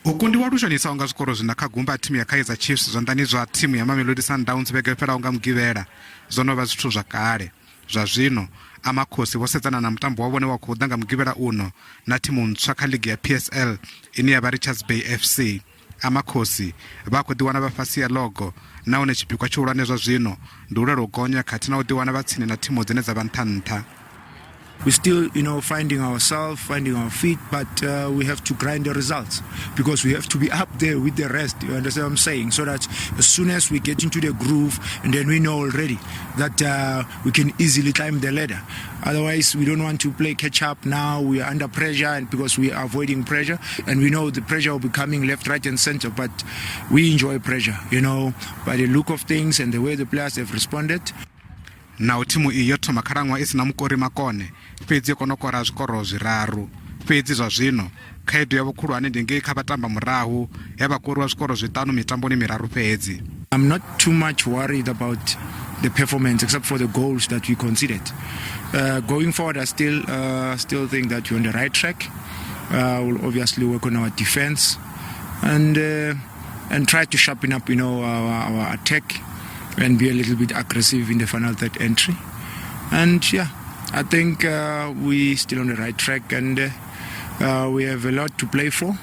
Kundiwa lushonisa unga zvikoro zvina kagumba timu ya Kaizer Chiefs zvandanizva timu ya Mamelodi Sundowns vege pera unga mugivera zvonova zvithu zvakare zvazvino Amakhosi vosedzana na mutambo wavone wa kudanga mugivera uno na timu ntsva kha ligi ya PSL ini ya Richards Bay FC. Amakhosi vakudiwana vafasi ya logo naone chipikwa chihulwane zvazvino ndulero gonya kati na udiwana vatsini na timu dzine dza ntha. We're still, finding ourselves, finding our feet, but we have to grind the results because we have to be up there with the rest. You understand what I'm saying? So that as soon as we get into the groove, and then we know already that we can easily climb the ladder. Otherwise, we don't want to play catch up now. We are under pressure, and because we are avoiding pressure, and we know the pressure will be coming left, right, and center. But we enjoy pressure, by the look of things and the way the players have responded. Now timu iyo thoma khalanwaha isina mukori makone fedzi konokora zvikoro zviraru fedzi zvazvino khaedu yavo khulwane ndenge kha vatamba murahu yavakori va zvikoro zvitano mitamboni miraru fedzi. I'm not too much worried about the performance except for the goals that we conceded. Going forward, I still think that we're on the right track. We'll obviously work on our defense and try to sharpen up our attack and be a little bit aggressive in the final third entry. And yeah, I think we're still on the right track and we have a lot to play for.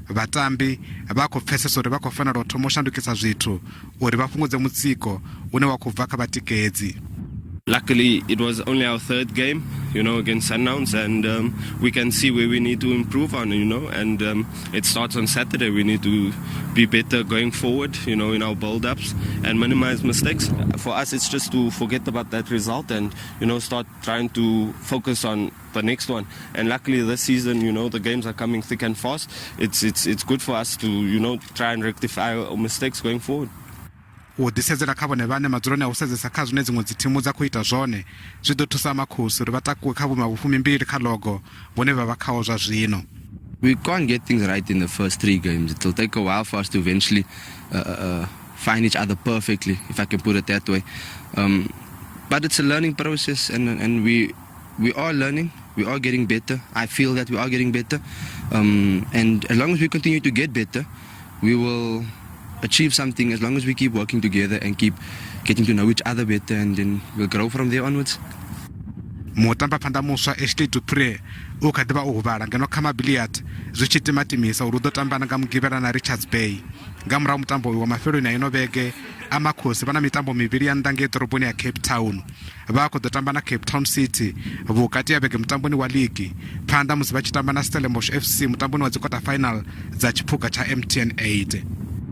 Vatambi vakopfesesa uri vakofanira kuthoma kushandukisa zvithu uri vafungudze mutsiko une wakubva kha vatikedzi. Luckily, it was only our third game, against Sundowns, and we can see where we need to improve on, and it starts on Saturday. We need to be better going forward, in our build-ups and minimize mistakes. For us, it's just to forget about that result and, start trying to focus on the next one. And luckily, this season, the games are coming thick and fast. It's good for us to, try and rectify our mistakes going forward. Udisedzera kha vone vane madzuloni a u sedzesa kha zwine dziṅwe dzithimu dza khou ita zwone zwi ḓo thusa Amakhosi uri vha takuwe kha vhu-fumi-mbili kha logo vhone vha vha khaho zwa zwino. We can't get things right in the first 3 games. It will take a while for us to eventually find each other perfectly, if I can put it that way. But it's a learning process, and we are learning. We are getting better. I feel that we are getting better. And as long as we continue to get better, we will achieve something as long as we keep working together and keep getting to know each other better, and then we'll grow from there onwards. Mutamba phanda muswa estate to pray u kha ḓivha u huvhala ngeno kha mabiliat zwi tshi timatimisa uri u ḓo tambana nga mugivhela na Richards Bay nga murahu mutambo wa mafheloni a ino vhege. Amakhosi vana mitambo mivhili ya ndange ḓoroboni ya Cape Town vha khou ḓo tamba na Cape Town City vhukati ya vhege mutamboni wa ligi phanḓa musi vha tshi tamba na Stellenbosch FC mutamboni wa dzi quarter final dza tshiphuga tsha MTN 8.